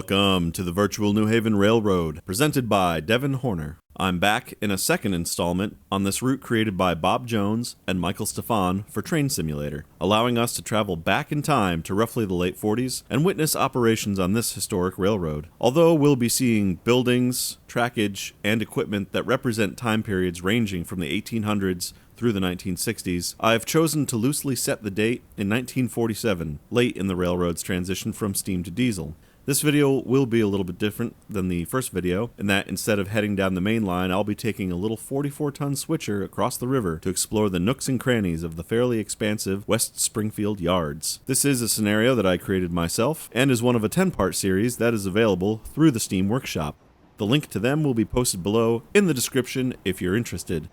Welcome to the Virtual New Haven Railroad, presented by Devin Horner. I'm back in a second installment on this route created by Bob Jones and Michael Stefan for Train Simulator, allowing us to travel back in time to roughly the late 40s and witness operations on this historic railroad. Although we'll be seeing buildings, trackage, and equipment that represent time periods ranging from the 1800s through the 1960s, I've chosen to loosely set the date in 1947, late in the railroad's transition from steam to diesel. This video will be a little bit different than the first video, in that instead of heading down the main line, I'll be taking a little 44-ton switcher across the river to explore the nooks and crannies of the fairly expansive West Springfield yards. This is a scenario that I created myself, and is one of a 10-part series that is available through the Steam Workshop. The link to them will be posted below in the description if you're interested.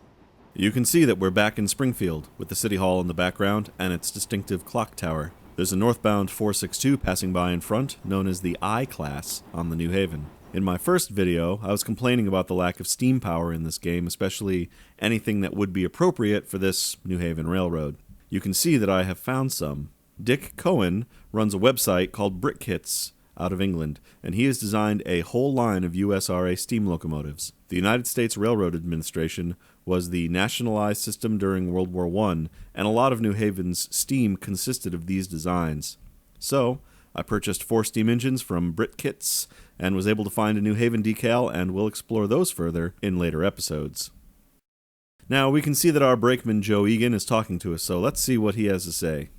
You can see that we're back in Springfield, with the City Hall in the background and its distinctive clock tower. There's a northbound 462 passing by in front, known as the I-Class, on the New Haven. In my first video, I was complaining about the lack of steam power in this game, especially anything that would be appropriate for this New Haven railroad. You can see that I have found some. Dick Cohen runs a website called BrickKits out of England, and he has designed a whole line of USRA steam locomotives. The United States Railroad Administration was the nationalized system during World War I, and a lot of New Haven's steam consisted of these designs. So, I purchased 4 steam engines from BrickKits, and was able to find a New Haven decal, and we'll explore those further in later episodes. Now, we can see that our brakeman Joe Egan is talking to us, so let's see what he has to say.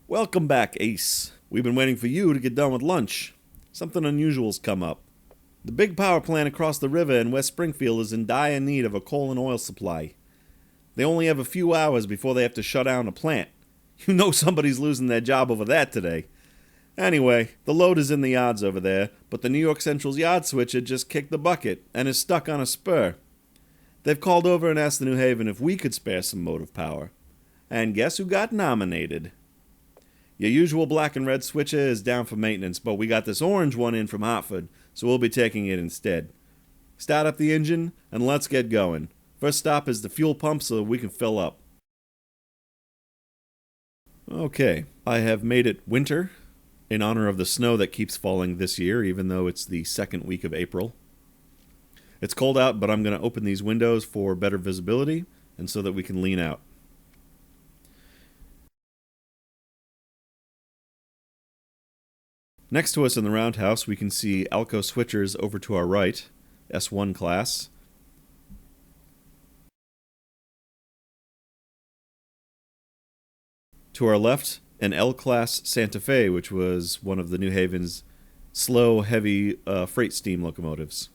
Welcome back, Ace. We've been waiting for you to get done with lunch. Something unusual's come up. The big power plant across the river in West Springfield is in dire need of a coal and oil supply. They only have a few hours before they have to shut down the plant. You know somebody's losing their job over that today. Anyway, the load is in the yards over there, but the New York Central's yard switcher just kicked the bucket and is stuck on a spur. They've called over and asked the New Haven if we could spare some motive power. And guess who got nominated? Your usual black and red switcher is down for maintenance, but we got this orange one in from Hartford, so we'll be taking it instead. Start up the engine, and let's get going. First stop is the fuel pump so that we can fill up. Okay, I have made it winter, in honor of the snow that keeps falling this year, even though it's the second week of April. It's cold out, but I'm going to open these windows for better visibility, and so that we can lean out. Next to us in the roundhouse, we can see Alco switchers over to our right, S1 class. To our left, an L-class Santa Fe, which was one of the New Haven's slow, heavy freight steam locomotives.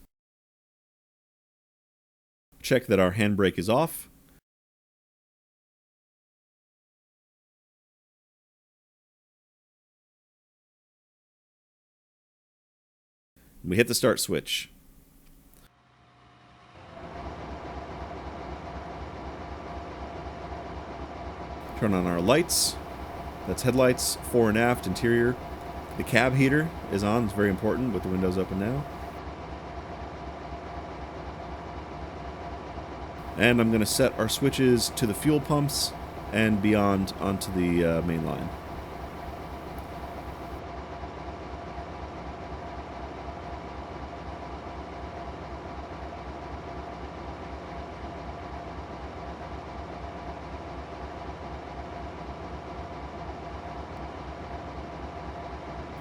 Check that our handbrake is off. We hit the start switch. Turn on our lights. That's headlights, fore and aft, interior. The cab heater is on. It's very important with the windows open now. And I'm going to set our switches to the fuel pumps and beyond onto the main line.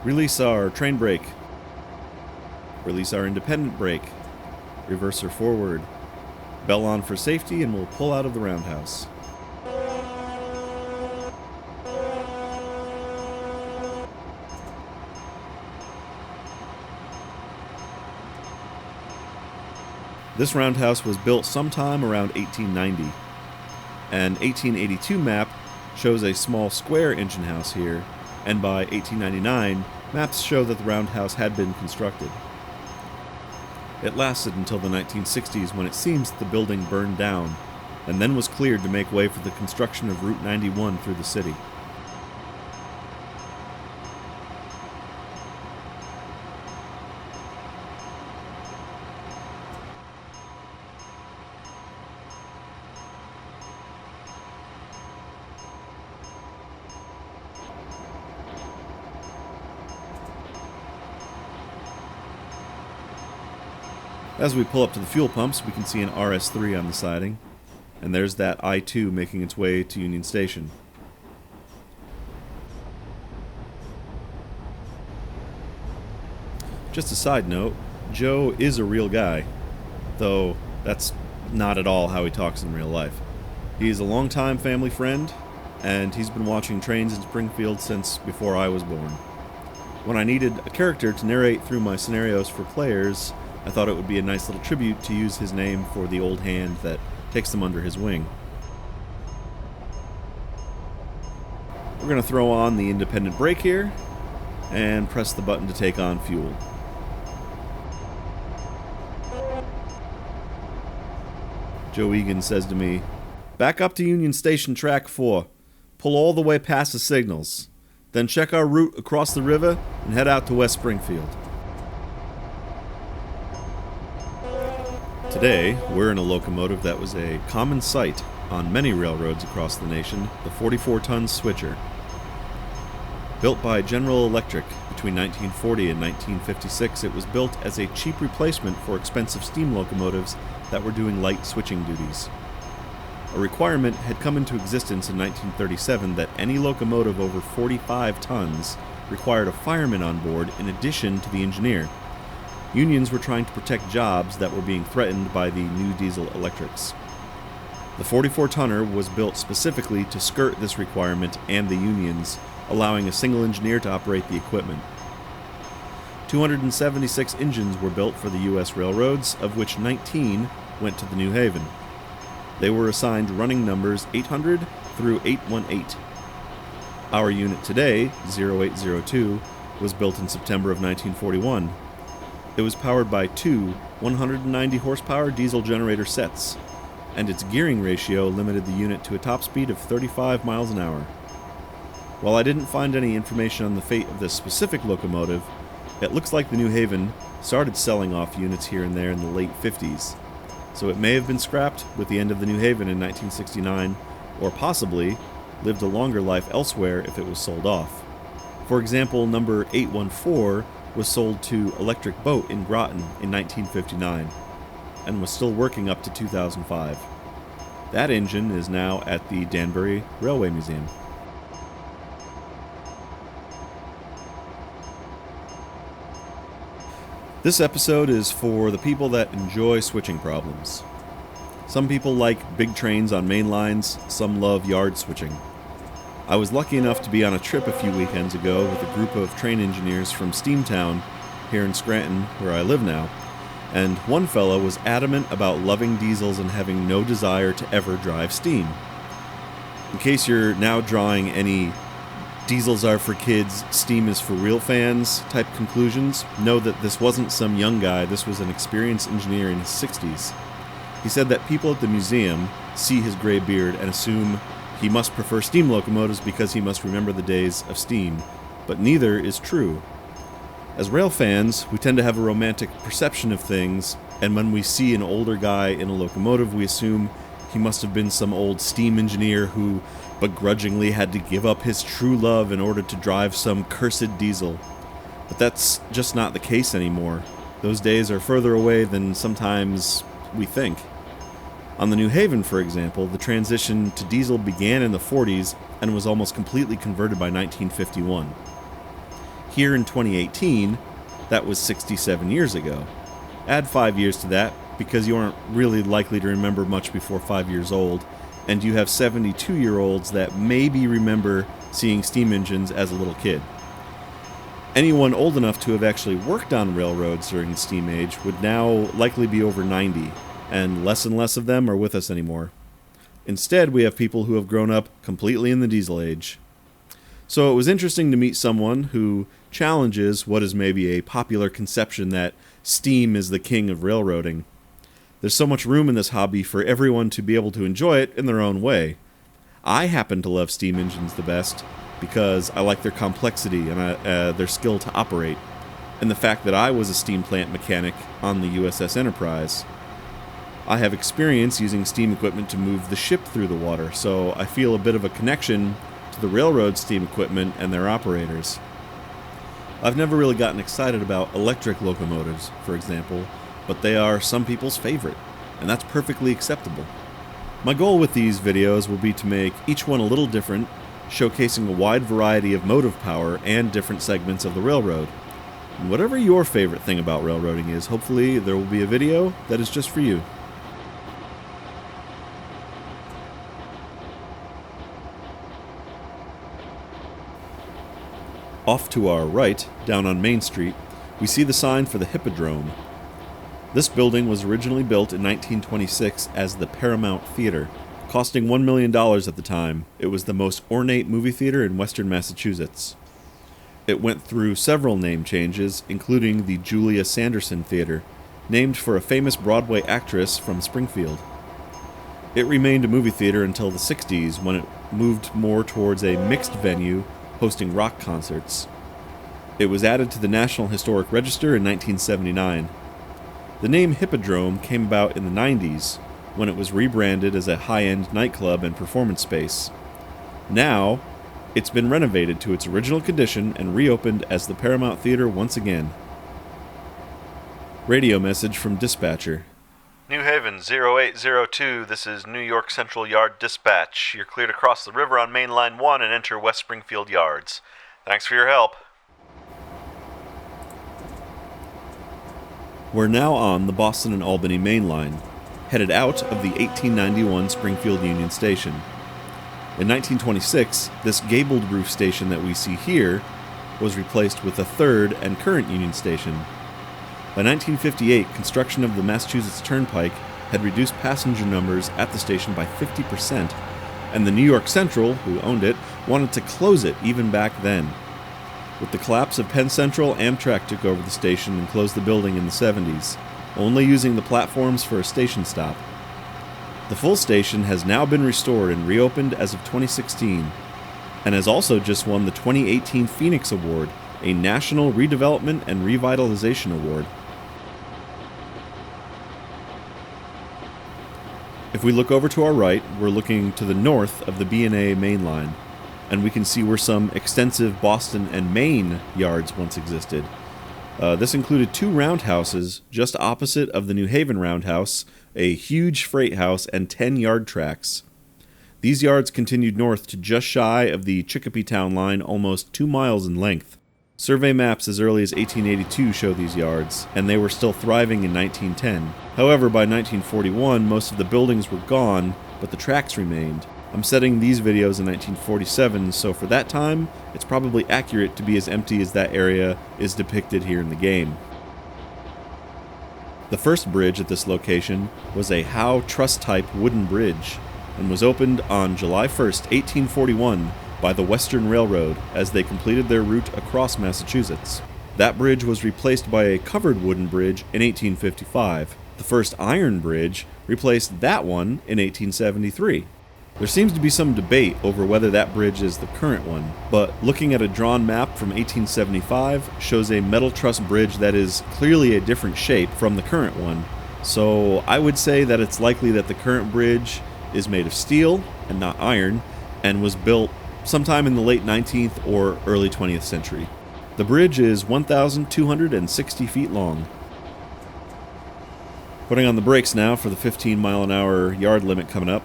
Release our train brake. Release our independent brake. Reverser forward. Bell on for safety, and we'll pull out of the roundhouse. This roundhouse was built sometime around 1890. An 1882 map shows a small square engine house here, and by 1899, maps show that the roundhouse had been constructed. It lasted until the 1960s, when it seems the building burned down, and then was cleared to make way for the construction of Route 91 through the city. As we pull up to the fuel pumps, we can see an RS3 on the siding, and there's that I-2 making its way to Union Station. Just a side note, Joe is a real guy, though that's not at all how he talks in real life. He's a longtime family friend, and he's been watching trains in Springfield since before I was born. When I needed a character to narrate through my scenarios for players, I thought it would be a nice little tribute to use his name for the old hand that takes them under his wing. We're going to throw on the independent brake here, and press the button to take on fuel. Joe Egan says to me, "Back up to Union Station Track 4. Pull all the way past the signals. Then check our route across the river and head out to West Springfield." Today, we're in a locomotive that was a common sight on many railroads across the nation, the 44-ton switcher. Built by General Electric between 1940 and 1956, it was built as a cheap replacement for expensive steam locomotives that were doing light switching duties. A requirement had come into existence in 1937 that any locomotive over 45 tons required a fireman on board in addition to the engineer. Unions were trying to protect jobs that were being threatened by the new diesel electrics. The 44-tonner was built specifically to skirt this requirement and the unions, allowing a single engineer to operate the equipment. 276 engines were built for the U.S. railroads, of which 19 went to the New Haven. They were assigned running numbers 800 through 818. Our unit today, 0802, was built in September of 1941. It was powered by two 190 horsepower diesel generator sets, and its gearing ratio limited the unit to a top speed of 35 miles an hour. While I didn't find any information on the fate of this specific locomotive, it looks like the New Haven started selling off units here and there in the late 50s, so it may have been scrapped with the end of the New Haven in 1969, or possibly lived a longer life elsewhere if it was sold off. For example, number 814 was sold to Electric Boat in Groton in 1959, and was still working up to 2005. That engine is now at the Danbury Railway Museum. This episode is for the people that enjoy switching problems. Some people like big trains on main lines, some love yard switching. I was lucky enough to be on a trip a few weekends ago with a group of train engineers from Steamtown here in Scranton, where I live now, and one fellow was adamant about loving diesels and having no desire to ever drive steam. In case you're now drawing any diesels are for kids, steam is for real fans type conclusions, know that this wasn't some young guy, this was an experienced engineer in his 60s. He said that people at the museum see his gray beard and assume he must prefer steam locomotives because he must remember the days of steam, but neither is true. As rail fans, we tend to have a romantic perception of things, and when we see an older guy in a locomotive, we assume he must have been some old steam engineer who begrudgingly had to give up his true love in order to drive some cursed diesel. But that's just not the case anymore. Those days are further away than sometimes we think. On the New Haven, for example, the transition to diesel began in the 40s and was almost completely converted by 1951. Here in 2018, that was 67 years ago. Add 5 years to that, because you aren't really likely to remember much before 5 years old, and you have 72-year-olds that maybe remember seeing steam engines as a little kid. Anyone old enough to have actually worked on railroads during the steam age would now likely be over 90, and less of them are with us anymore. Instead, we have people who have grown up completely in the diesel age. So it was interesting to meet someone who challenges what is maybe a popular conception that steam is the king of railroading. There's so much room in this hobby for everyone to be able to enjoy it in their own way. I happen to love steam engines the best because I like their complexity and their skill to operate, and the fact that I was a steam plant mechanic on the USS Enterprise. I have experience using steam equipment to move the ship through the water, so I feel a bit of a connection to the railroad steam equipment and their operators. I've never really gotten excited about electric locomotives, for example, but they are some people's favorite, and that's perfectly acceptable. My goal with these videos will be to make each one a little different, showcasing a wide variety of motive power and different segments of the railroad. And whatever your favorite thing about railroading is, hopefully there will be a video that is just for you. Off to our right, down on Main Street, we see the sign for the Hippodrome. This building was originally built in 1926 as the Paramount Theater. Costing $1 million at the time, it was the most ornate movie theater in western Massachusetts. It went through several name changes, including the Julia Sanderson Theater, named for a famous Broadway actress from Springfield. It remained a movie theater until the 60s, when it moved more towards a mixed venue hosting rock concerts. It was added to the National Historic Register in 1979. The name Hippodrome came about in the 90s, when it was rebranded as a high-end nightclub and performance space. Now, it's been renovated to its original condition and reopened as the Paramount Theater once again. Radio message from dispatcher. New Haven 0802, this is New York Central Yard Dispatch. You're cleared across the river on Main Line 1 and enter West Springfield Yards. Thanks for your help. We're now on the Boston and Albany Main Line, headed out of the 1891 Springfield Union Station. In 1926, this gabled roof station that we see here was replaced with a third and current Union Station. By 1958, construction of the Massachusetts Turnpike had reduced passenger numbers at the station by 50%, and the New York Central, who owned it, wanted to close it even back then. With the collapse of Penn Central, Amtrak took over the station and closed the building in the 70s, only using the platforms for a station stop. The full station has now been restored and reopened as of 2016, and has also just won the 2018 Phoenix Award, a National Redevelopment and Revitalization Award. If we look over to our right, we're looking to the north of the B&A main line, and we can see where some extensive Boston and Maine yards once existed. This included two roundhouses just opposite of the New Haven roundhouse, a huge freight house, and 10 yard tracks. These yards continued north to just shy of the Chicopee Town line, almost 2 miles in length. Survey maps as early as 1882 show these yards, and they were still thriving in 1910. However, by 1941, most of the buildings were gone, but the tracks remained. I'm setting these videos in 1947, so for that time, it's probably accurate to be as empty as that area is depicted here in the game. The first bridge at this location was a Howe truss-type wooden bridge, and was opened on July 1st, 1841, by the Western Railroad as they completed their route across Massachusetts. That bridge was replaced by a covered wooden bridge in 1855. The first iron bridge replaced that one in 1873. There seems to be some debate over whether that bridge is the current one, but looking at a drawn map from 1875 shows a metal truss bridge that is clearly a different shape from the current one. So I would say that it's likely that the current bridge is made of steel and not iron, and was built sometime in the late 19th or early 20th century. The bridge is 1,260 feet long. Putting on the brakes now for the 15-mile-an-hour yard limit coming up.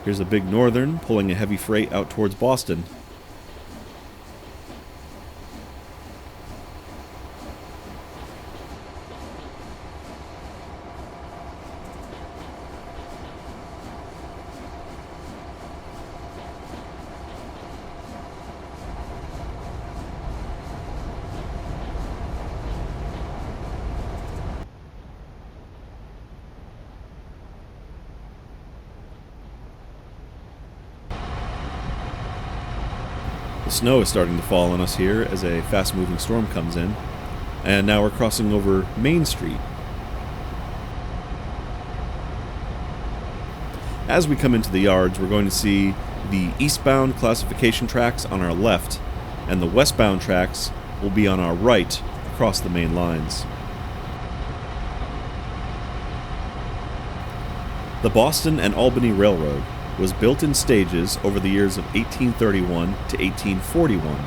Here's a big Northern pulling a heavy freight out towards Boston. Snow is starting to fall on us here as a fast-moving storm comes in, and now we're crossing over Main Street. As we come into the yards, we're going to see the eastbound classification tracks on our left, and the westbound tracks will be on our right across the main lines. The Boston and Albany Railroad was built in stages over the years of 1831 to 1841.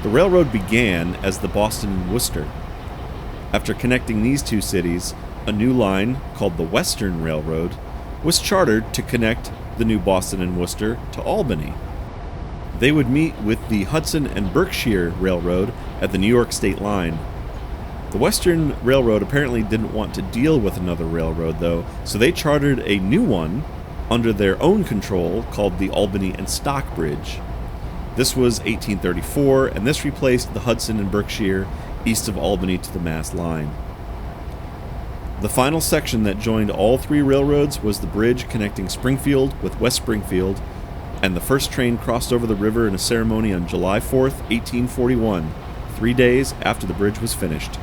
The railroad began as the Boston and Worcester. After connecting these two cities, a new line, called the Western Railroad, was chartered to connect the new Boston and Worcester to Albany. They would meet with the Hudson and Berkshire Railroad at the New York State line. The Western Railroad apparently didn't want to deal with another railroad, though, so they chartered a new one under their own control called the Albany and Stockbridge. This was 1834, and this replaced the Hudson and Berkshire east of Albany to the Mass line. The final section that joined all three railroads was the bridge connecting Springfield with West Springfield, and the first train crossed over the river in a ceremony on July 4th, 1841, 3 days after the bridge was finished.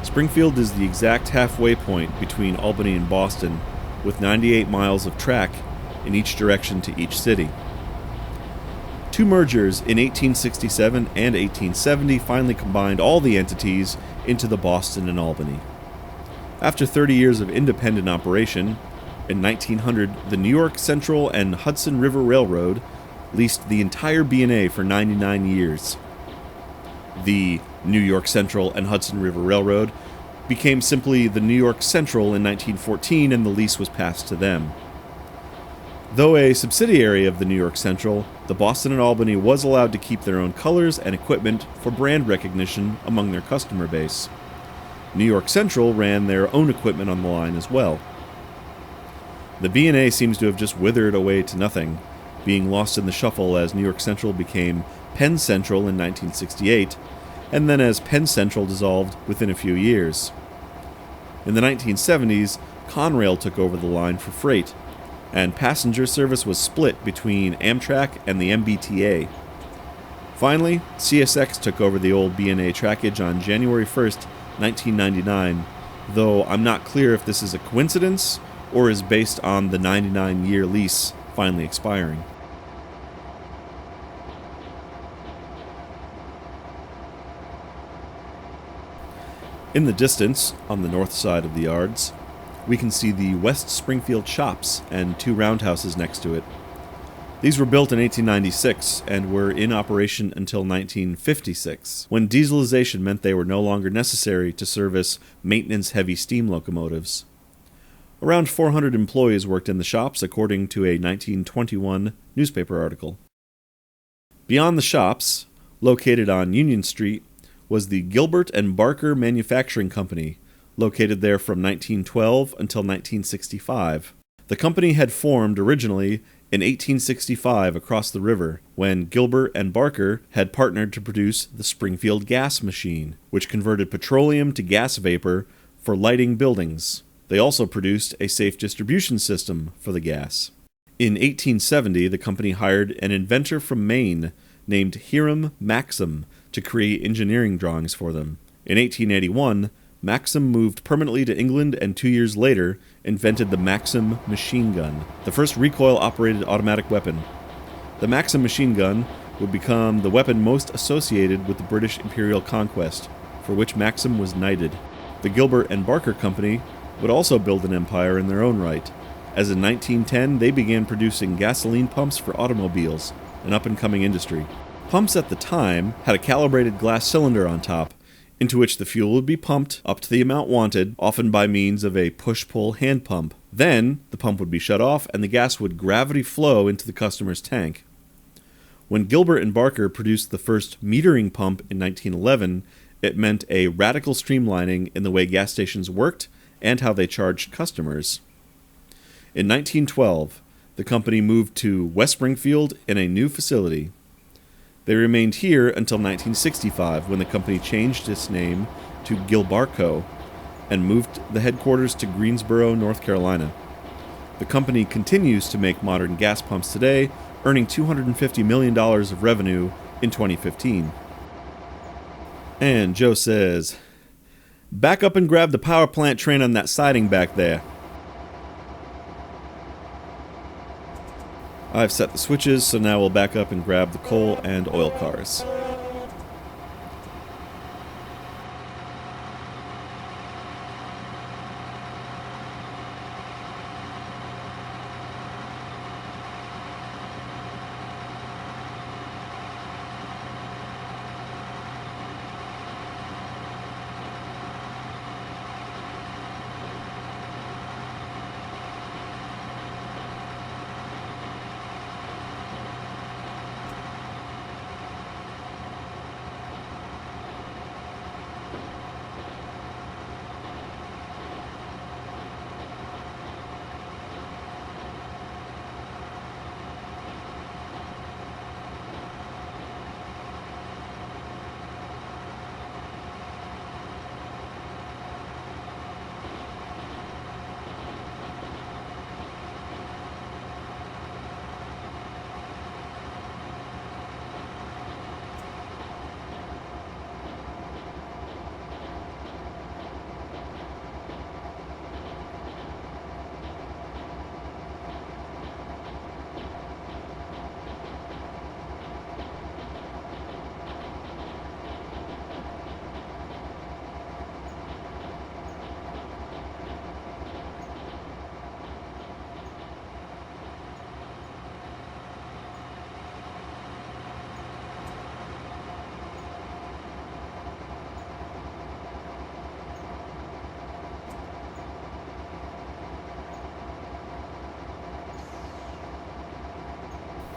Springfield is the exact halfway point between Albany and Boston, with 98 miles of track in each direction to each city. Two mergers in 1867 and 1870 finally combined all the entities into the Boston and Albany. After 30 years of independent operation, in 1900, the New York Central and Hudson River Railroad leased the entire B&A for 99 years. The New York Central and Hudson River Railroad became simply the New York Central in 1914, and the lease was passed to them. Though a subsidiary of the New York Central, the Boston and Albany was allowed to keep their own colors and equipment for brand recognition among their customer base. New York Central ran their own equipment on the line as well. The B&A seems to have just withered away to nothing, being lost in the shuffle as New York Central became Penn Central in 1968, and then as Penn Central dissolved within a few years. In the 1970s, Conrail took over the line for freight, and passenger service was split between Amtrak and the MBTA. Finally, CSX took over the old B&A trackage on January 1st, 1999, though I'm not clear if this is a coincidence or is based on the 99-year lease finally expiring. In the distance, on the north side of the yards, we can see the West Springfield shops and two roundhouses next to it. These were built in 1896 and were in operation until 1956, when dieselization meant they were no longer necessary to service maintenance-heavy steam locomotives. Around 400 employees worked in the shops, according to a 1921 newspaper article. Beyond the shops, located on Union Street, was the Gilbert and Barker Manufacturing Company, located there from 1912 until 1965. The company had formed originally in 1865 across the river, when Gilbert and Barker had partnered to produce the Springfield gas machine, which converted petroleum to gas vapor for lighting buildings. They also produced a safe distribution system for the gas. In 1870, the company hired an inventor from Maine named Hiram Maxim to create engineering drawings for them. In 1881, Maxim moved permanently to England and 2 years later invented the Maxim machine gun, the first recoil-operated automatic weapon. The Maxim machine gun would become the weapon most associated with the British imperial conquest, for which Maxim was knighted. The Gilbert and Barker Company would also build an empire in their own right, as in 1910 they began producing gasoline pumps for automobiles, an up-and-coming industry. Pumps at the time had a calibrated glass cylinder on top, into which the fuel would be pumped up to the amount wanted, often by means of a push-pull hand pump. Then, the pump would be shut off and the gas would gravity flow into the customer's tank. When Gilbert and Barker produced the first metering pump in 1911, it meant a radical streamlining in the way gas stations worked and how they charged customers. In 1912, the company moved to West Springfield in a new facility. They remained here until 1965, when the company changed its name to Gilbarco and moved the headquarters to Greensboro, North Carolina. The company continues to make modern gas pumps today, earning $250 million of revenue in 2015. And Joe says, "Back up and grab the power plant train on that siding back there." I've set the switches, so now we'll back up and grab the coal and oil cars.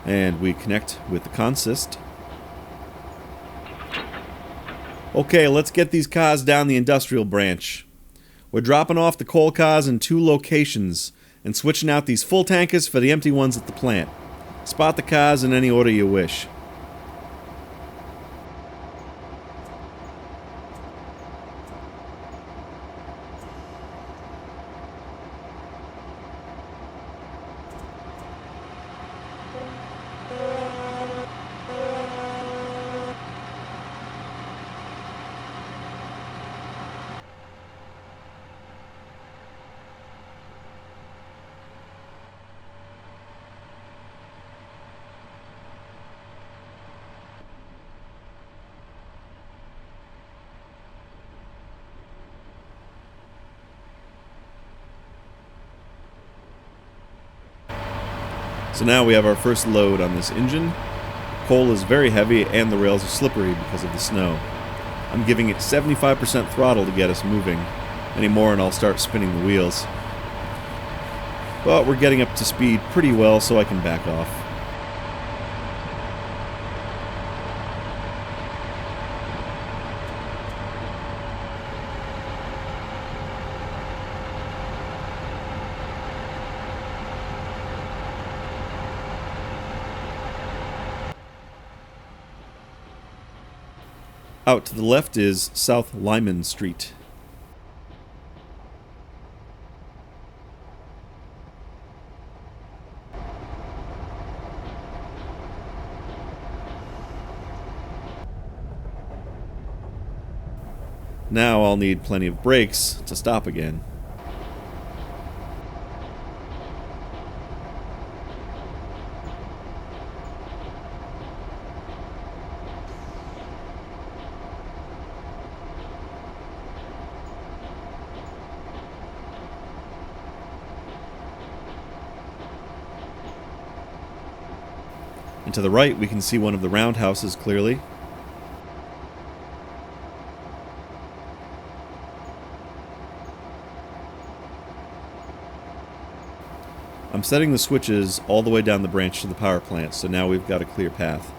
And we connect with the consist. Okay, let's get these cars down the industrial branch. We're dropping off the coal cars in 2 locations and switching out these full tankers for the empty ones at the plant. Spot the cars in any order you wish. So now we have our first load on this engine. Coal is very heavy and the rails are slippery because of the snow. I'm giving it 75% throttle to get us moving. Any more and I'll start spinning the wheels. But we're getting up to speed pretty well, so I can back off. Out to the left is South Lyman Street. Now I'll need plenty of brakes to stop again. And to the right, we can see one of the roundhouses clearly. I'm setting the switches all the way down the branch to the power plant, so now we've got a clear path.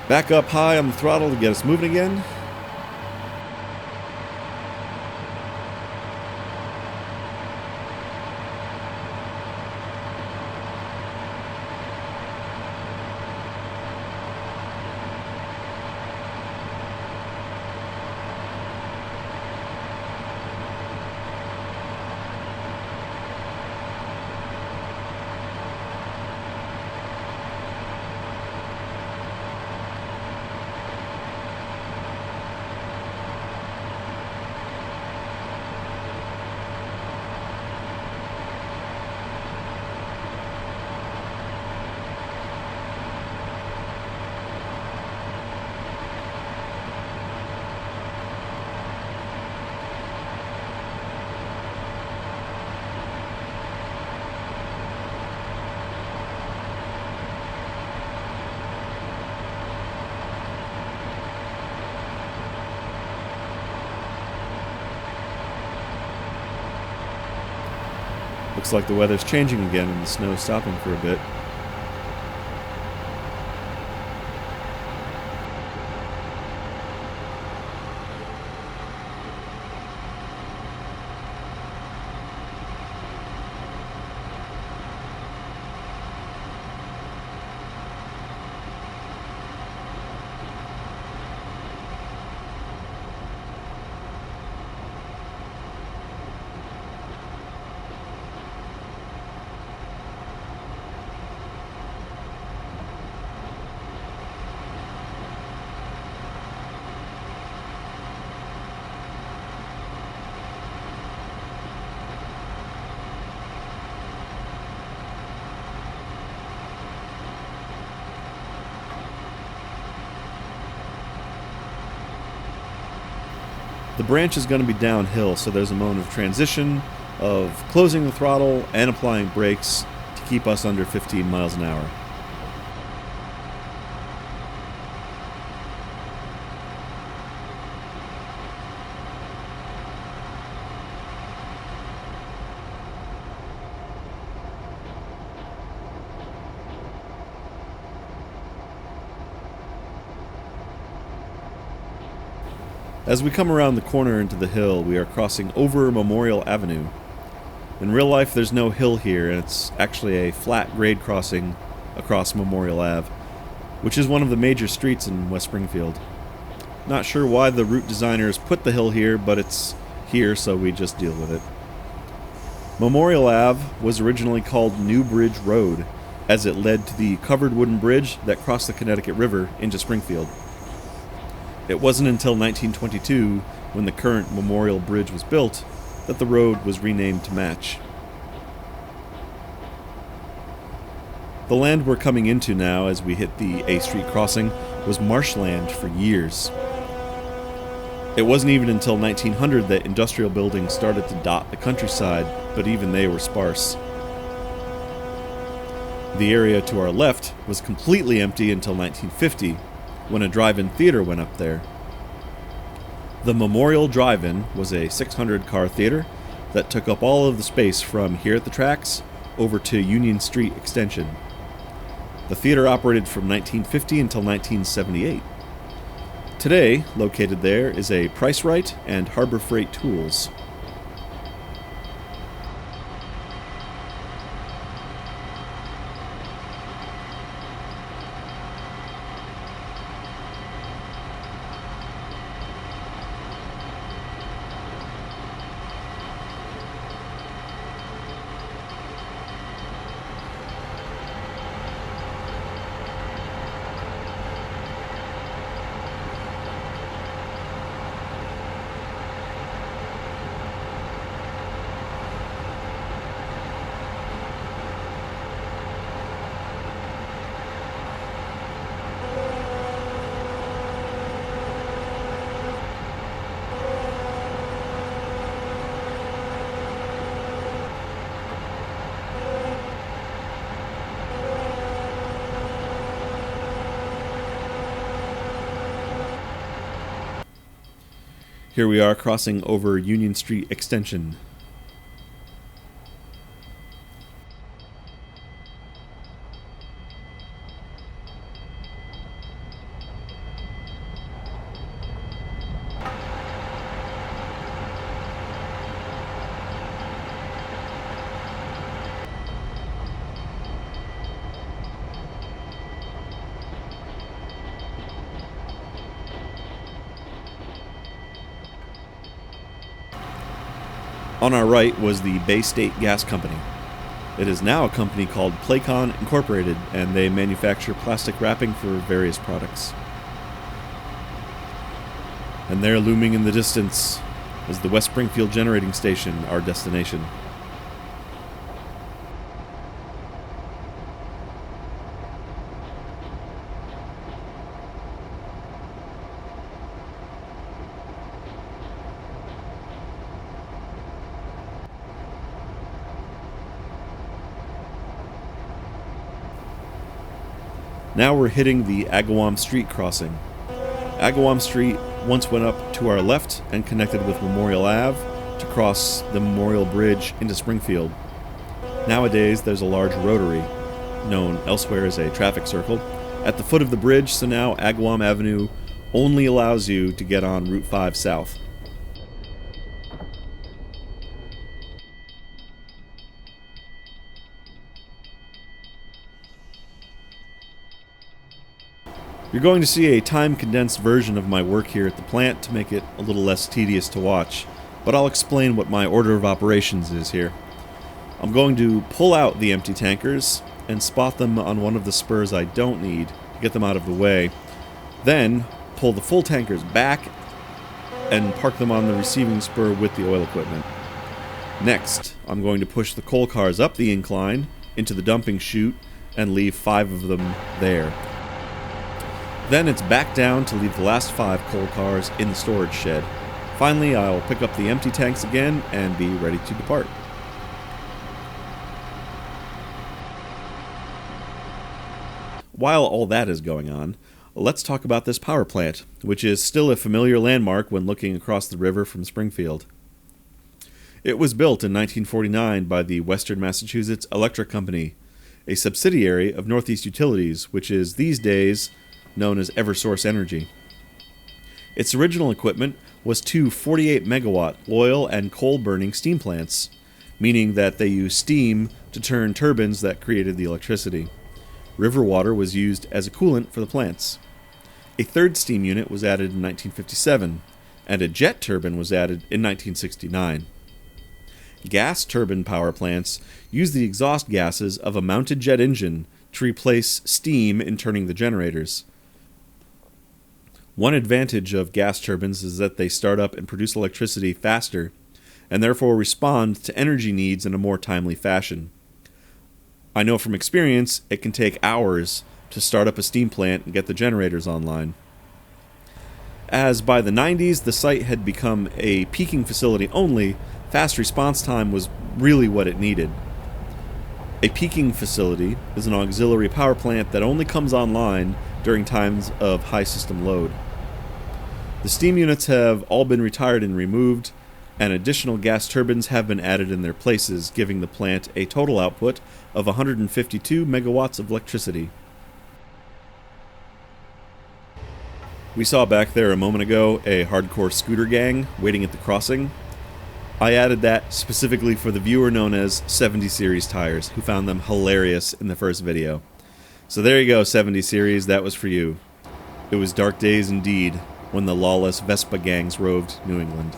Back up high on the throttle to get us moving again. Looks like the weather's changing again and the snow's stopping for a bit. The branch is going to be downhill, so there's a moment of transition, of closing the throttle and applying brakes to to keep us under 15 miles an hour. As we come around the corner into the hill, we are crossing over Memorial Avenue. In real life, there's no hill here, and it's actually a flat grade crossing across Memorial Ave, which is one of the major streets in West Springfield. Not sure why the route designers put the hill here, but it's here, so we just deal with it. Memorial Ave was originally called New Bridge Road, as it led to the covered wooden bridge that crossed the Connecticut River into Springfield. It wasn't until 1922, when the current Memorial Bridge was built, that the road was renamed to match. The land we're coming into now, as we hit the A Street crossing, was marshland for years. It wasn't even until 1900 that industrial buildings started to dot the countryside, but even they were sparse. The area to our left was completely empty until 1950, when a drive-in theater went up there. The Memorial Drive-In was a 600-car theater that took up all of the space from here at the tracks over to Union Street Extension. The theater operated from 1950 until 1978. Today, located there, is a Price Right and Harbor Freight Tools. Here we are crossing over Union Street Extension. On our right was the Bay State Gas Company. It is now a company called Playcon Incorporated, and they manufacture plastic wrapping for various products. And there, looming in the distance, is the West Springfield Generating Station, our destination. Now we're hitting the Agawam Street crossing. Agawam Street once went up to our left and connected with Memorial Ave to cross the Memorial Bridge into Springfield. Nowadays there's a large rotary, known elsewhere as a traffic circle, at the foot of the bridge, so now Agawam Avenue only allows you to get on Route 5 south. You're going to see a time-condensed version of my work here at the plant to make it a little less tedious to watch, but I'll explain what my order of operations is here. I'm going to pull out the empty tankers and spot them on one of the spurs I don't need to get them out of the way, then pull the full tankers back and park them on the receiving spur with the oil equipment. Next, I'm going to push the coal cars up the incline into the dumping chute and leave 5 of them there. Then it's back down to leave the last 5 coal cars in the storage shed. Finally, I'll pick up the empty tanks again and be ready to depart. While all that is going on, let's talk about this power plant, which is still a familiar landmark when looking across the river from Springfield. It was built in 1949 by the Western Massachusetts Electric Company, a subsidiary of Northeast Utilities, which is these days known as Eversource Energy. Its original equipment was two 48-megawatt oil and coal-burning steam plants, meaning that they used steam to turn turbines that created the electricity. River water was used as a coolant for the plants. A third steam unit was added in 1957, and a jet turbine was added in 1969. Gas turbine power plants use the exhaust gases of a mounted jet engine to replace steam in turning the generators. One advantage of gas turbines is that they start up and produce electricity faster, and therefore respond to energy needs in a more timely fashion. I know from experience it can take hours to start up a steam plant and get the generators online. As by the 90s the site had become a peaking facility only, fast response time was really what it needed. A peaking facility is an auxiliary power plant that only comes online during times of high system load. The steam units have all been retired and removed, and additional gas turbines have been added in their places, giving the plant a total output of 152 megawatts of electricity. We saw back there a moment ago a hardcore scooter gang waiting at the crossing. I added that specifically for the viewer known as 70 Series Tires, who found them hilarious in the first video. So there you go, 70 Series, that was for you. It was dark days indeed when the lawless Vespa gangs roved New England.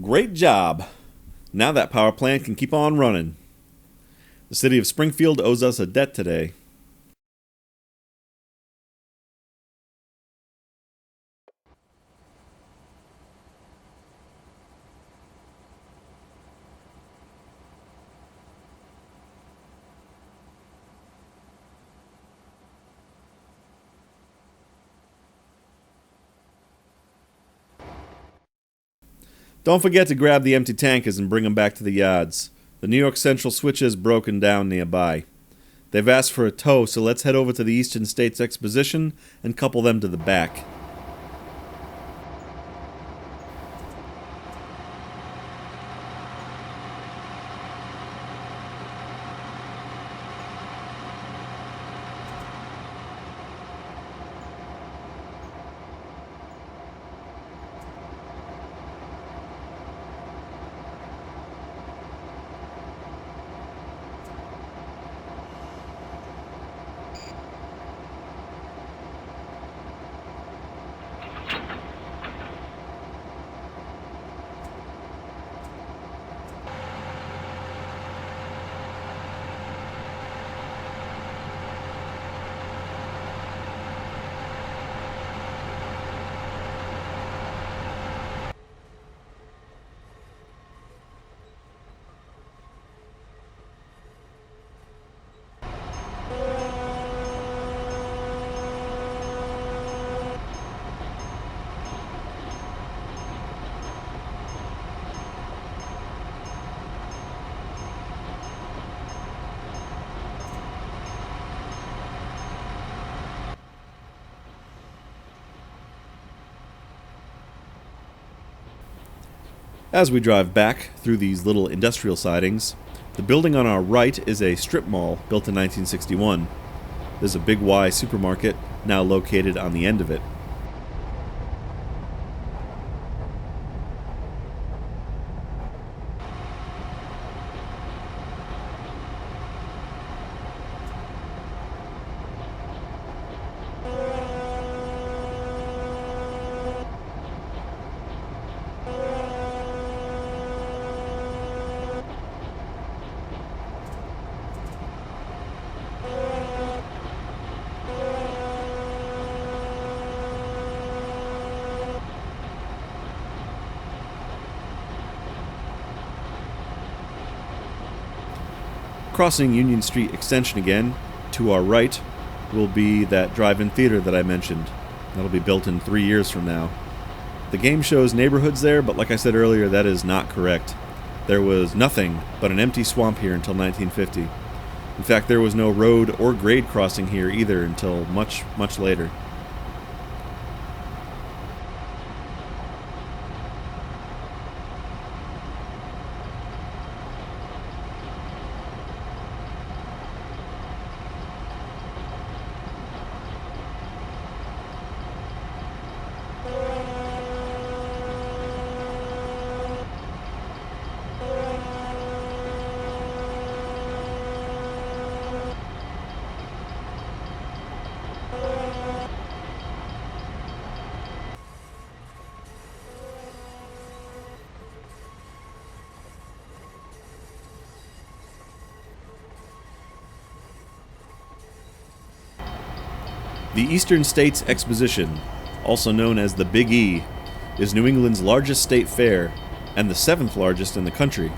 Great job! Now that power plant can keep on running. The city of Springfield owes us a debt today. Don't forget to grab the empty tankers and bring them back to the yards. The New York Central switch is broken down nearby. They've asked for a tow, so let's head over to the Eastern States Exposition and couple them to the back. As we drive back through these little industrial sidings, the building on our right is a strip mall built in 1961. There's a Big Y supermarket now located on the end of it. Crossing Union Street Extension again, to our right will be that drive-in theater that I mentioned. That'll be built in 3 years from now. The game shows neighborhoods there, but like I said earlier, that is not correct. There was nothing but an empty swamp here until 1950. In fact, there was no road or grade crossing here either until much, much later. The Eastern States Exposition, also known as the Big E, is New England's largest state fair and the 7th largest in the country.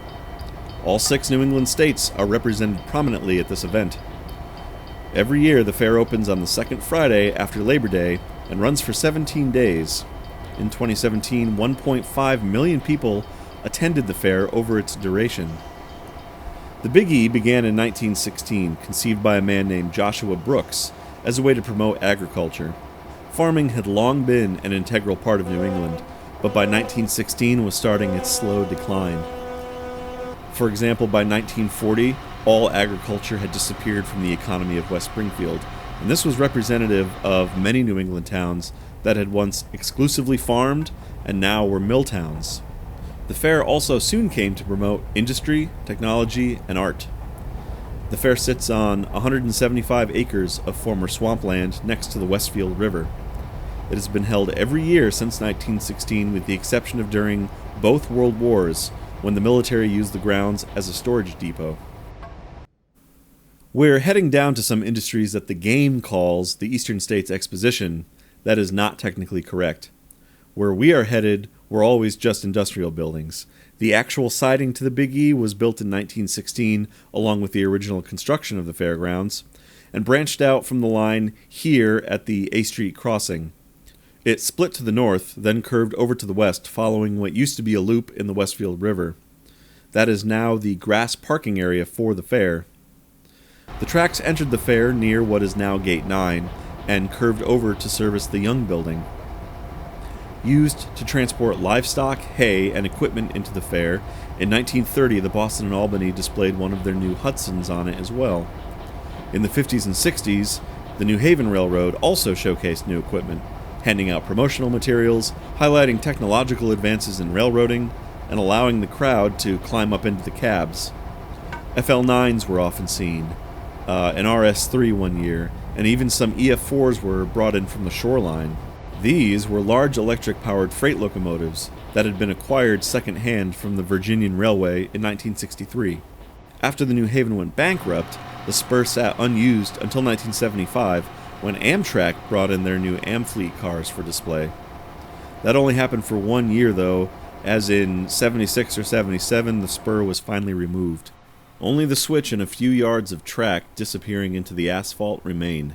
All 6 New England states are represented prominently at this event. Every year, the fair opens on the second Friday after Labor Day and runs for 17 days. In 2017, 1.5 million people attended the fair over its duration. The Big E began in 1916, conceived by a man named Joshua Brooks, as a way to promote agriculture. Farming had long been an integral part of New England, but by 1916 was starting its slow decline. For example, by 1940, all agriculture had disappeared from the economy of West Springfield, and this was representative of many New England towns that had once exclusively farmed and now were mill towns. The fair also soon came to promote industry, technology, and art. The fair sits on 175 acres of former swampland next to the Westfield River. It has been held every year since 1916, with the exception of during both World Wars, when the military used the grounds as a storage depot. We're heading down to some industries that the game calls the Eastern States Exposition. That is not technically correct. Where we are headed were always just industrial buildings. The actual siding to the Big E was built in 1916, along with the original construction of the fairgrounds, and branched out from the line here at the A Street crossing. It split to the north, then curved over to the west, following what used to be a loop in the Westfield River. That is now the grass parking area for the fair. The tracks entered the fair near what is now Gate 9, and curved over to service the Young Building. Used to transport livestock, hay, and equipment into the fair, in 1930 the Boston and Albany displayed one of their new Hudsons on it as well. In the 50s and 60s, the New Haven Railroad also showcased new equipment, handing out promotional materials, highlighting technological advances in railroading, and allowing the crowd to climb up into the cabs. FL9s were often seen, an RS3 one year, and even some EF4s were brought in from the shoreline. These were large electric-powered freight locomotives that had been acquired second-hand from the Virginian Railway in 1963. After the New Haven went bankrupt, the spur sat unused until 1975, when Amtrak brought in their new Amfleet cars for display. That only happened for 1 year, though, as in 76 or 77 the spur was finally removed. Only the switch and a few yards of track disappearing into the asphalt remained.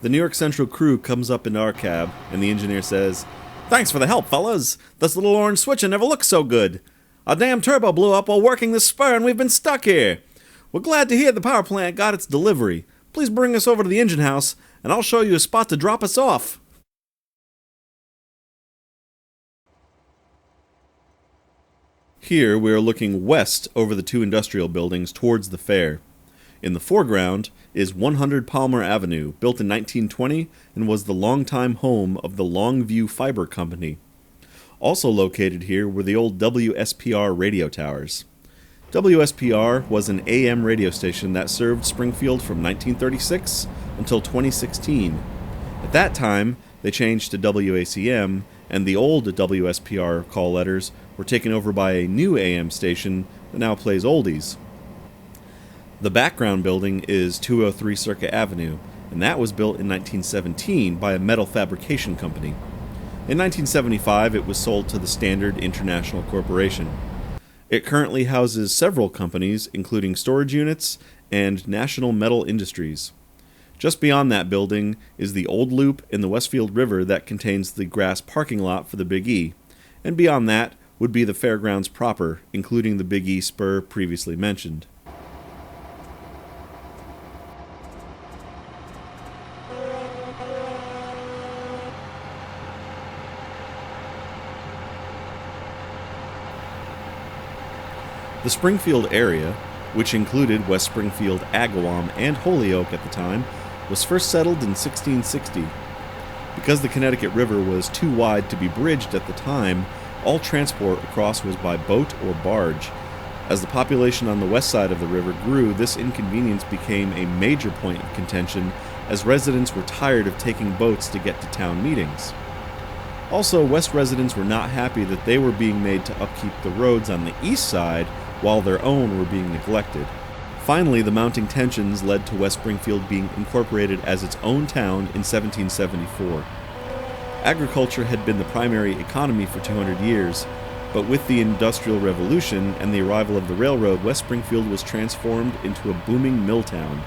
The New York Central crew comes up into our cab, and the engineer says, "Thanks for the help, fellas. This little orange switching never looked so good. Our damn turbo blew up while working the spur, and we've been stuck here. We're glad to hear the power plant got its delivery. Please bring us over to the engine house, and I'll show you a spot to drop us off." Here we are looking west over the two industrial buildings towards the fair. In the foreground is 100 Palmer Avenue, built in 1920 and was the longtime home of the Longview Fiber Company. Also located here were the old WSPR radio towers. WSPR was an AM radio station that served Springfield from 1936 until 2016. At that time, they changed to WACM, and the old WSPR call letters were taken over by a new AM station that now plays oldies. The background building is 203 Circuit Avenue, and that was built in 1917 by a metal fabrication company. In 1975, it was sold to the Standard International Corporation. It currently houses several companies, including storage units and National Metal Industries. Just beyond that building is the old loop in the Westfield River that contains the grass parking lot for the Big E, and beyond that would be the fairgrounds proper, including the Big E spur previously mentioned. The Springfield area, which included West Springfield, Agawam, and Holyoke at the time, was first settled in 1660. Because the Connecticut River was too wide to be bridged at the time, all transport across was by boat or barge. As the population on the west side of the river grew, this inconvenience became a major point of contention, as residents were tired of taking boats to get to town meetings. Also, West residents were not happy that they were being made to upkeep the roads on the east side while their own were being neglected. Finally, the mounting tensions led to West Springfield being incorporated as its own town in 1774. Agriculture had been the primary economy for 200 years, but with the Industrial Revolution and the arrival of the railroad, West Springfield was transformed into a booming mill town.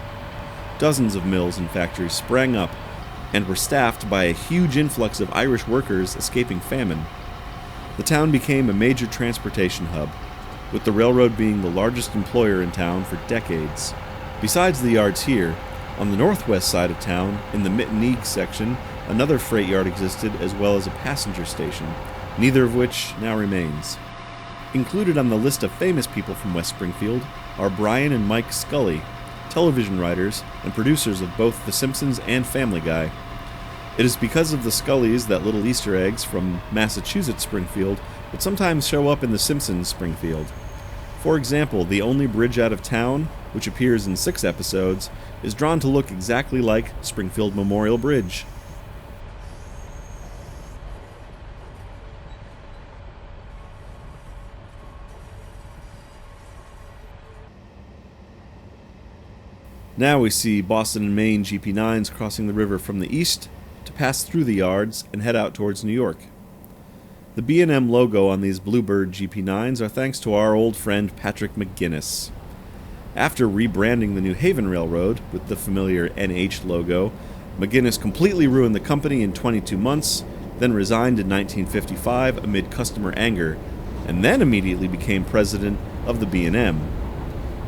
Dozens of mills and factories sprang up and were staffed by a huge influx of Irish workers escaping famine. The town became a major transportation hub, with the railroad being the largest employer in town for decades. Besides the yards here, on the northwest side of town, in the Mitteneeg section, another freight yard existed as well as a passenger station, neither of which now remains. Included on the list of famous people from West Springfield are Brian and Mike Scully, television writers and producers of both The Simpsons and Family Guy. It is because of the Scullys that little Easter eggs from Massachusetts Springfield would sometimes show up in The Simpsons Springfield. For example, the only bridge out of town, which appears in 6 episodes, is drawn to look exactly like Springfield Memorial Bridge. Now we see Boston and Maine GP9s crossing the river from the east to pass through the yards and head out towards New York. The B&M logo on these Bluebird GP9s are thanks to our old friend Patrick McGinness. After rebranding the New Haven Railroad with the familiar NH logo, McGinness completely ruined the company in 22 months, then resigned in 1955 amid customer anger, and then immediately became president of the B&M.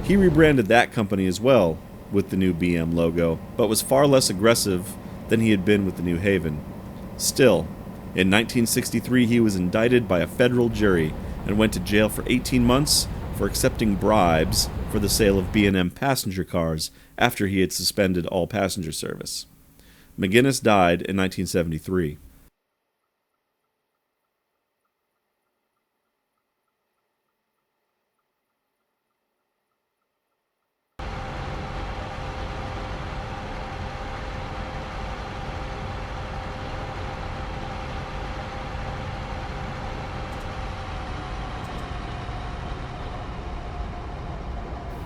He rebranded that company as well with the new BM logo, but was far less aggressive than he had been with the New Haven. Still, in 1963 he was indicted by a federal jury and went to jail for 18 months for accepting bribes for the sale of B&M passenger cars after he had suspended all passenger service. McGinness died in 1973.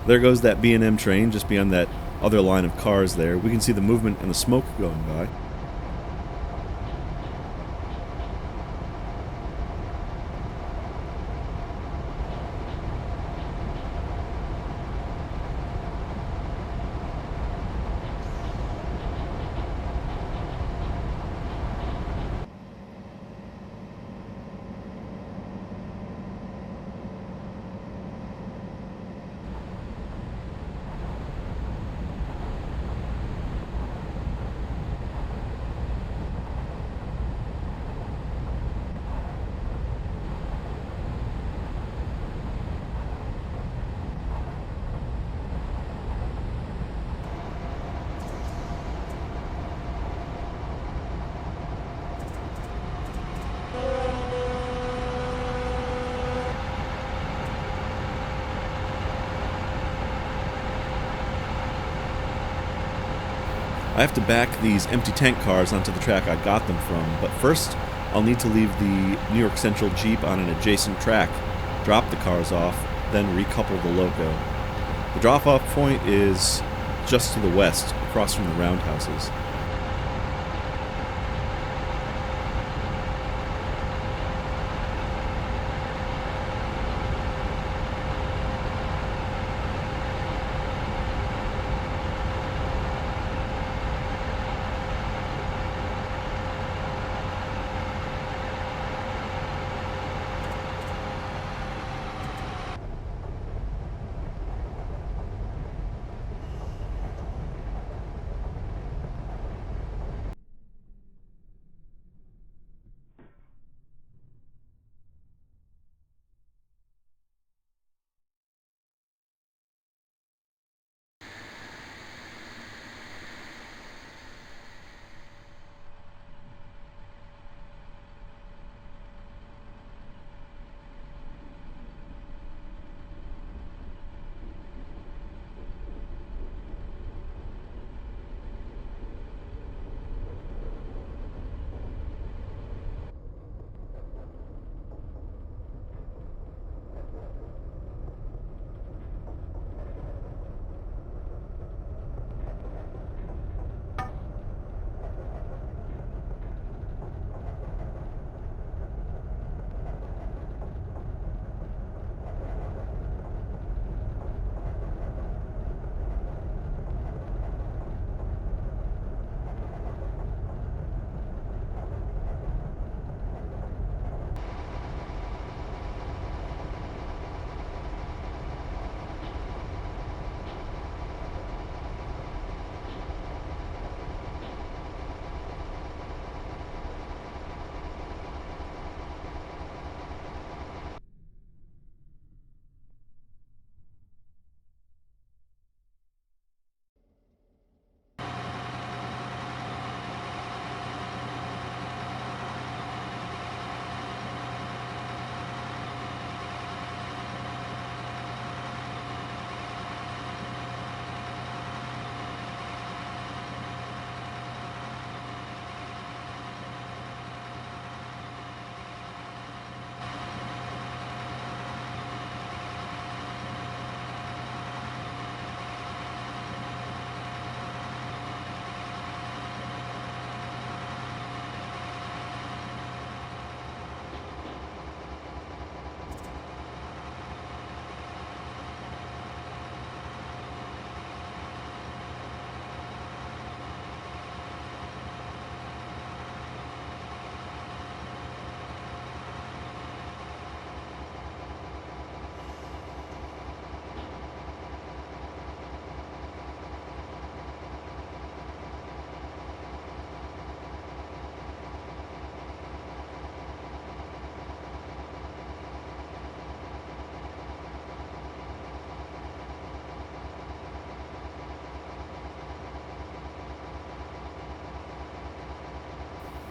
There goes that B&M train just beyond that other line of cars there. We can see the movement and the smoke going by. I have to back these empty tank cars onto the track I got them from, but first I'll need to leave the New York Central Jeep on an adjacent track, drop the cars off, then recouple the loco. The drop-off point is just to the west, across from the roundhouses.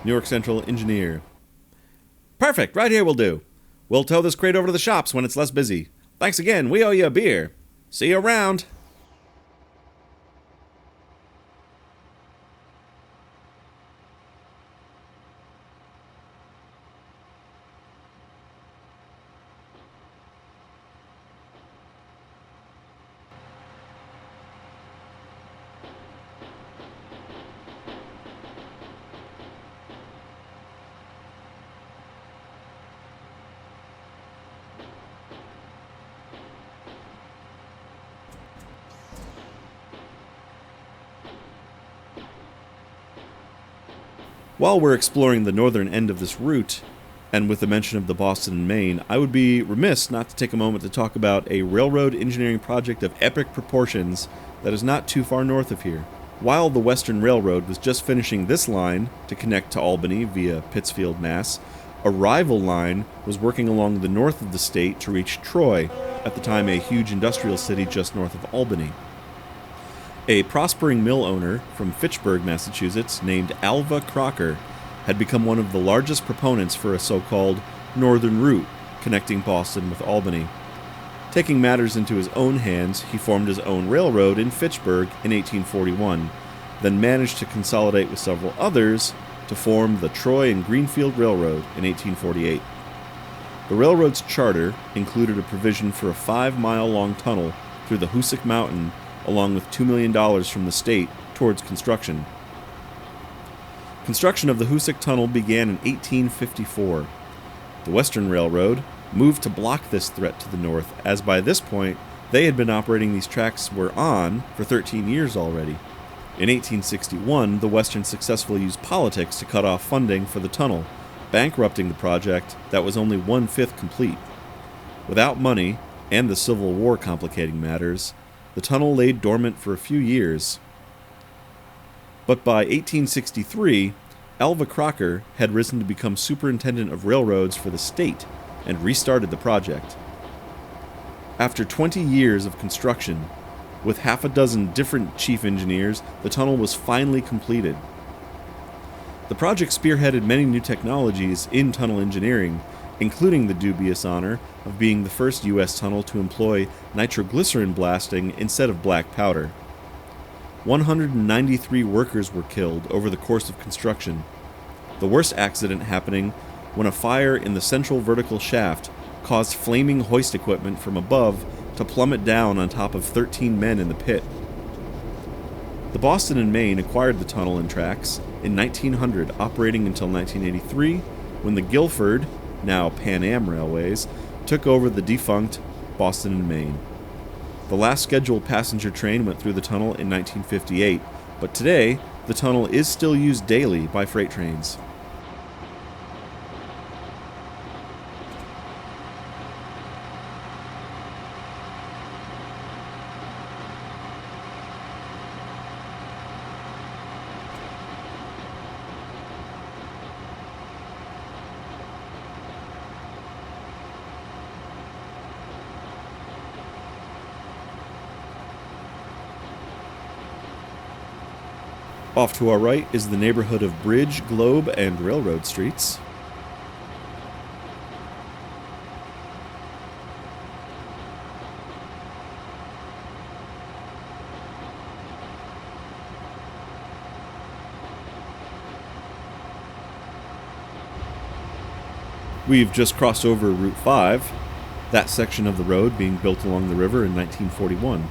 New York Central engineer. Perfect, right here will do. We'll tow this crate over to the shops when it's less busy. Thanks again, we owe you a beer. See you around. While we're exploring the northern end of this route, and with the mention of the Boston and Maine, I would be remiss not to take a moment to talk about a railroad engineering project of epic proportions that is not too far north of here. While the Western Railroad was just finishing this line to connect to Albany via Pittsfield, Mass., a rival line was working along the north of the state to reach Troy, at the time a huge industrial city just north of Albany. A prospering mill owner from Fitchburg, Massachusetts, named Alva Crocker, had become one of the largest proponents for a so-called northern route connecting Boston with Albany. Taking matters into his own hands, he formed his own railroad in Fitchburg in 1841, then managed to consolidate with several others to form the Troy and Greenfield Railroad in 1848. The railroad's charter included a provision for a 5-mile-long tunnel through the Hoosick Mountain, along with $2 million from the state towards construction. Construction of the Hoosick Tunnel began in 1854. The Western Railroad moved to block this threat to the north, as by this point they had been operating these tracks were on for 13 years already. In 1861, the Western successfully used politics to cut off funding for the tunnel, bankrupting the project that was only 1/5 complete. Without money, and the Civil War complicating matters, the tunnel lay dormant for a few years. But by 1863, Alva Crocker had risen to become superintendent of railroads for the state and restarted the project. After 20 years of construction, with half a dozen different chief engineers, the tunnel was finally completed. The project spearheaded many new technologies in tunnel engineering, including the dubious honor of being the first U.S. tunnel to employ nitroglycerin blasting instead of black powder. 193 workers were killed over the course of construction, the worst accident happening when a fire in the central vertical shaft caused flaming hoist equipment from above to plummet down on top of 13 men in the pit. The Boston and Maine acquired the tunnel and tracks in 1900, operating until 1983, when the Guilford, now Pan Am Railways, took over the defunct Boston and Maine. The last scheduled passenger train went through the tunnel in 1958, but today the tunnel is still used daily by freight trains. Off to our right is the neighborhood of Bridge, Globe, and Railroad Streets. We've just crossed over Route 5, that section of the road being built along the river in 1941.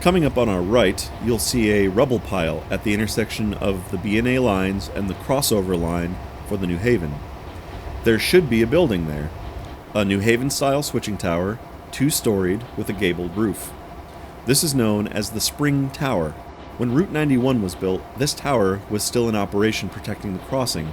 Coming up on our right, you'll see a rubble pile at the intersection of the B&A lines and the crossover line for the New Haven. There should be a building there. A New Haven-style switching tower, 2-storied with a gabled roof. This is known as the Spring Tower. When Route 91 was built, this tower was still in operation protecting the crossing.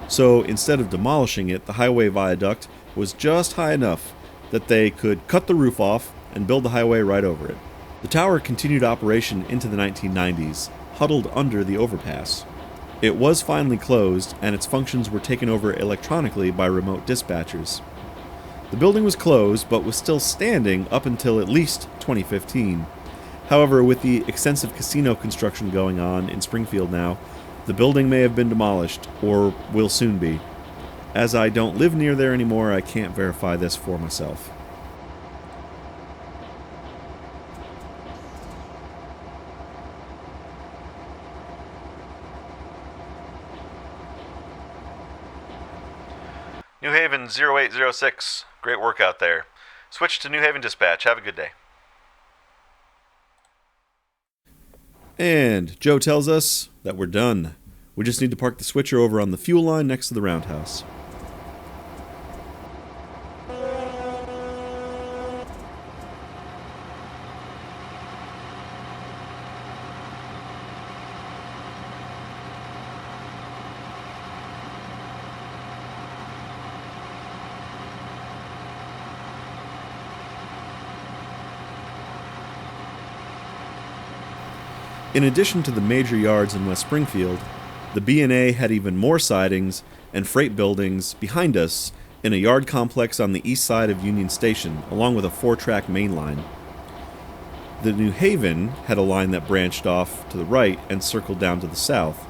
So instead of demolishing it, the highway viaduct was just high enough that they could cut the roof off and build the highway right over it. The tower continued operation into the 1990s, huddled under the overpass. It was finally closed, and its functions were taken over electronically by remote dispatchers. The building was closed, but was still standing up until at least 2015. However, with the extensive casino construction going on in Springfield now, the building may have been demolished, or will soon be. As I don't live near there anymore, I can't verify this for myself. New Haven 0806. Great work out there. Switch to New Haven Dispatch. Have a good day. And Joe tells us that we're done. We just need to park the switcher over on the fuel line next to the roundhouse. In addition to the major yards in West Springfield, the B&A had even more sidings and freight buildings behind us in a yard complex on the east side of Union Station, along with a 4-track main line. The New Haven had a line that branched off to the right and circled down to the south.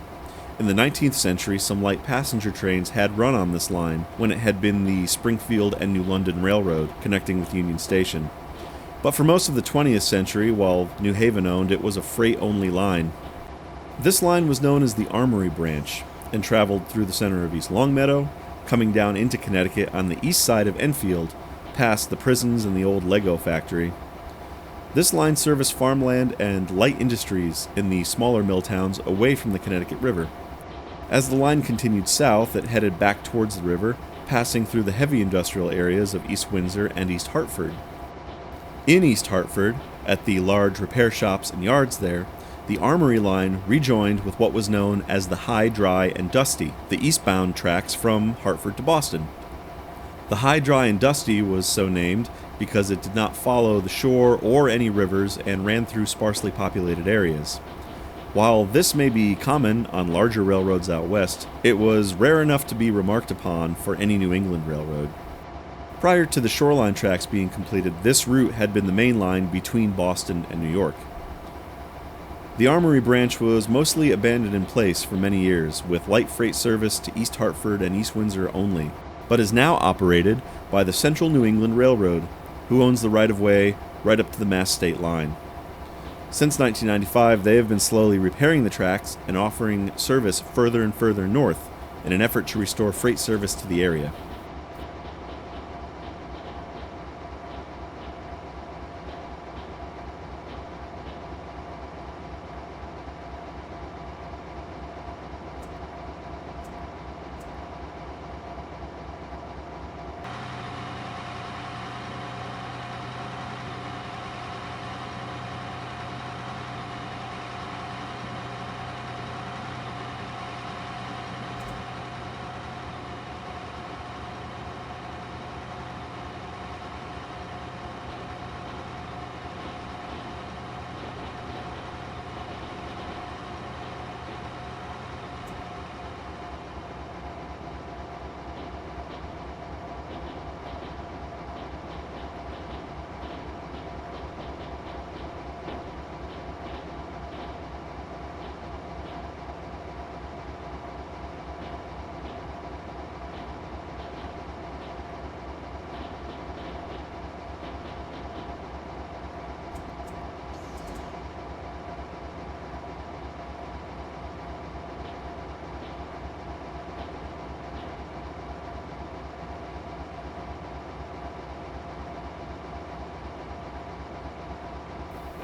In the 19th century, some light passenger trains had run on this line when it had been the Springfield and New London Railroad connecting with Union Station. But for most of the 20th century, while New Haven owned, it was a freight-only line. This line was known as the Armory Branch and traveled through the center of East Longmeadow, coming down into Connecticut on the east side of Enfield, past the prisons and the old Lego factory. This line serviced farmland and light industries in the smaller mill towns away from the Connecticut River. As the line continued south, it headed back towards the river, passing through the heavy industrial areas of East Windsor and East Hartford. In East Hartford, at the large repair shops and yards there, the Armory line rejoined with what was known as the High, Dry, and Dusty, the eastbound tracks from Hartford to Boston. The High, Dry, and Dusty was so named because it did not follow the shore or any rivers and ran through sparsely populated areas. While this may be common on larger railroads out west, it was rare enough to be remarked upon for any New England railroad. Prior to the shoreline tracks being completed, this route had been the main line between Boston and New York. The Armory Branch was mostly abandoned in place for many years, with light freight service to East Hartford and East Windsor only, but is now operated by the Central New England Railroad, who owns the right-of-way right up to the Mass State Line. Since 1995, they have been slowly repairing the tracks and offering service further and further north in an effort to restore freight service to the area.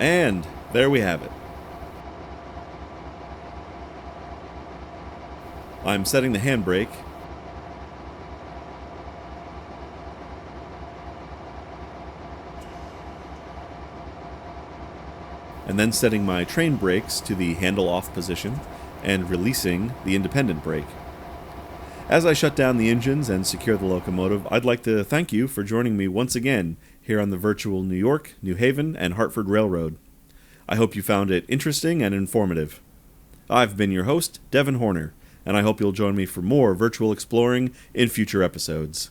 And there we have it. I'm setting the handbrake. And then setting my train brakes to the handle off position and releasing the independent brake. As I shut down the engines and secure the locomotive, I'd like to thank you for joining me once again here on the virtual New York, New Haven, and Hartford Railroad. I hope you found it interesting and informative. I've been your host, Devin Horner, and I hope you'll join me for more virtual exploring in future episodes.